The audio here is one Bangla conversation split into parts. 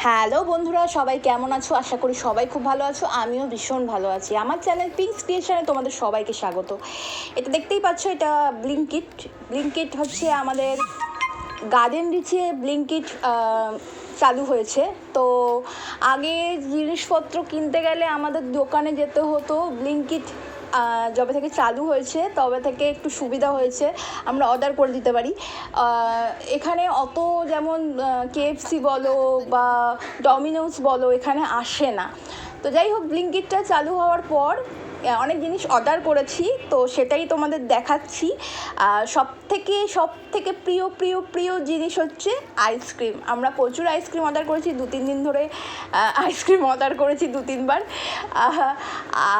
হ্যালো বন্ধুরা, সবাই কেমন আছো? আশা করি সবাই খুব ভালো আছো। আমিও ভীষণ ভালো আছি। আমার চ্যানেল পিঙ্কস ক্রিয়েশনে তোমাদের সবাইকে স্বাগত। এটা দেখতেই পাচ্ছ, এটা ব্লিঙ্কিট। ব্লিঙ্কিট হচ্ছে আমাদের গার্ডেন রিচে ব্লিঙ্কিট চালু হয়েছে। তো আগে জিনিসপত্র কিনতে গেলে আমাদের দোকানে যেতে হতো। ব্লিঙ্কিট যবে থেকে চালু হয়েছে তবে থেকে একটু সুবিধা হয়েছে, আমরা অর্ডার করে দিতে পারি। এখানে অত যেমন কেএফসি বলো বা ডমিনোস বলো এখানে আসে না। তো যাই হোক, ব্লিঙ্কিটটা চালু হওয়ার পর অনেক জিনিস অর্ডার করেছি, তো সেটাই তোমাদের দেখাচ্ছি। সব থেকে প্রিয় প্রিয় প্রিয় জিনিস হচ্ছে আইসক্রিম। আমরা প্রচুর আইসক্রিম অর্ডার করেছি, 2-3 দিন ধরে আইসক্রিম অর্ডার করেছি 2-3 বার।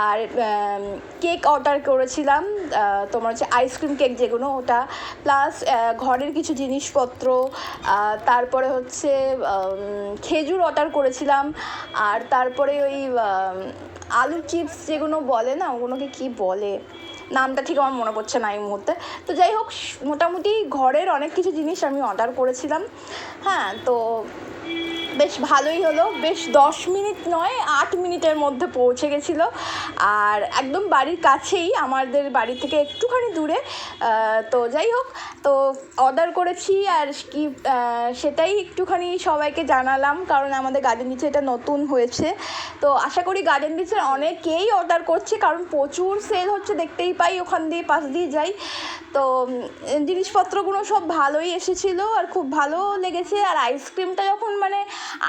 আর কেক অর্ডার করেছিলাম, তোমার হচ্ছে আইসক্রিম কেক যেগুলো, ওটা প্লাস ঘরের কিছু জিনিসপত্র, তারপরে হচ্ছে খেজুর অর্ডার করেছিলাম। আর তারপরে ওই আলু চিপস যেগুলো বলে না, ওগুলোকে কি বলে, নামটা ঠিক আমার মনে পড়ছে না এই মুহূর্তে। তো যাই হোক, মোটামুটি ঘরের অনেক কিছু জিনিস আমি অর্ডার করেছিলাম। হ্যাঁ, তো বেশ ভালোই হলো। বেশ 10 মিনিট নয় 8 মিনিটের মধ্যে পৌঁছে গেছিলো। আর একদম বাড়ির কাছেই, আমাদের বাড়ি থেকে একটুখানি দূরে। তো যাই হোক, তো অর্ডার করেছি আর কি সেটাই একটুখানি সবাইকে জানালাম, কারণ আমাদের গার্ডেন রিচে এটা নতুন হয়েছে। তো আশা করি গার্ডেন রিচের অনেকেই অর্ডার করছে, কারণ প্রচুর সেল হচ্ছে, দেখতেই পাই, ওখান দিয়ে পাশ দিয়ে যাই। তো জিনিসপত্রগুলো সব ভালোই এসেছিলো আর খুব ভালো লেগেছে। আর আইসক্রিমটা যখন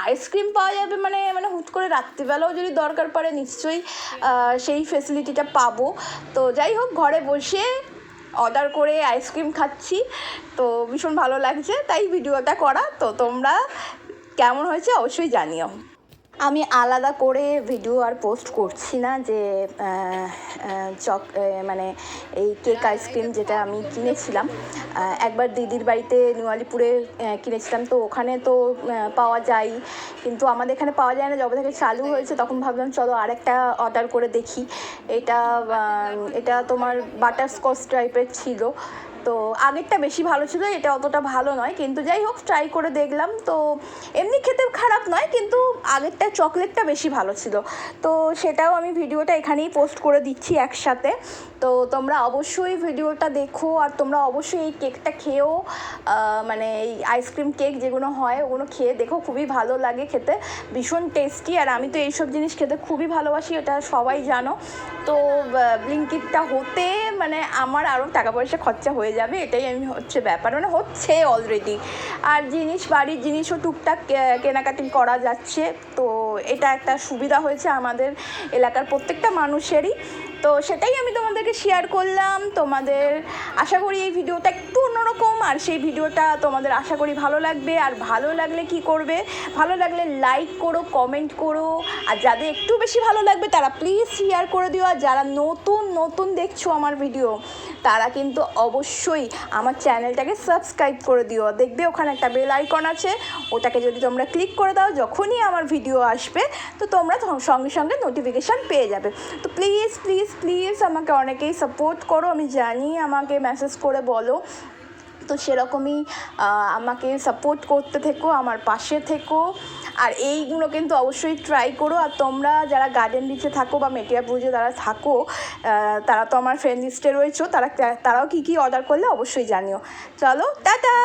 আইসক্রিম পাওয়া যাবে মানে হুট করে রাত্রিবেলাও যদি দরকার পড়ে নিশ্চয়ই সেই ফেসিলিটিটা পাবো। তো যাই হোক, ঘরে বসে অর্ডার করে আইসক্রিম খাচ্ছি, তো ভীষণ ভালো লাগছে, তাই ভিডিওটা করা। তো তোমরা কেমন হয়েছে অবশ্যই জানিও। আমি আলাদা করে ভিডিও আর পোস্ট করছি না, যে মানে এই কেক আইসক্রিম যেটা আমি কিনেছিলাম, একবার দিদির বাড়িতে নিউ আলিপুরে কিনেছিলাম, তো ওখানে তো পাওয়া যায়, কিন্তু আমাদের এখানে পাওয়া যায় না। যবে থেকে চালু হয়েছে তখন ভাবলাম চলো আরেকটা অর্ডার করে দেখি। এটা তোমার বাটারস্কচ টাইপের ছিল। তো আগেরটা বেশি ভালো ছিল, এটা অতটা ভালো নয়, কিন্তু যাই হোক ট্রাই করে দেখলাম। তো এমনি খেতে খারাপ নয়, কিন্তু আগেরটা চকলেটটা বেশি ভালো ছিল। তো সেটাও আমি ভিডিওটা এখানেই পোস্ট করে দিচ্ছি একসাথে। তো তোমরা অবশ্যই ভিডিওটা দেখো, আর তোমরা অবশ্যই এই কেকটা খেয়েও, মানে এই আইসক্রিম কেক যেগুলো হয় ওগুলো খেয়ে দেখো, খুবই ভালো লাগে খেতে, ভীষণ টেস্টি। আর আমি তো এইসব জিনিস খেতে খুবই ভালোবাসি, এটা সবাই জানো। তো ব্লিঙ্কিটটা হতে মানে আমার আরও টাকা পয়সা খরচা হয়ে যাবে, এটাই আমি হচ্ছে ব্যাপার, মানে হচ্ছে অলরেডি। আর বাড়ির জিনিসও টুকটাক কেনাকাটি করা যাচ্ছে, তো এটা একটা সুবিধা হয়েছে আমাদের এলাকার প্রত্যেকটা মানুষেরই। তো সেটাই আমি তোমাদেরকে শেয়ার করলাম। তোমাদের আশা করি এই ভিডিওটা একটু অন্যরকম, আর সেই ভিডিওটা তোমাদের আশা করি ভালো লাগবে। আর ভালো লাগলে কি করবে, ভালো লাগলে লাইক করো, কমেন্ট করো, আর যাদের একটু বেশি ভালো লাগবে তারা প্লিজ শেয়ার করে দিও। আর যারা নতুন দেখছো আমার ভিডিও, তারা কিন্তু অবশ্যই আমার চ্যানেলটাকে সাবস্ক্রাইব করে দিও। দেখবে ওখানে একটা বেল আইকন আছে, ওটাকে যদি তোমরা ক্লিক করে দাও, যখনই আমার ভিডিও আসবে তো তোমরা সঙ্গে সঙ্গে নোটিফিকেশান পেয়ে যাবে। তো প্লিজ প্লিজ প্লিজ আমাকে অনেকেই সাপোর্ট করো, আমি জানি, আমাকে মেসেজ করে বলো। তো সেরকমই আমাকে সাপোর্ট করতে থেকো, আমার পাশে থেকো। আর এইগুলো কিন্তু অবশ্যই ট্রাই করো। আর তোমরা যারা গার্ডেন রিচে থাকো বা মেটিয়াপুরে যারা থাকো, তারা তো আমার ফ্রেন্ড লিস্টে রয়েছো, তারাও কী অর্ডার করলে অবশ্যই জানিও। চলো, টাটা।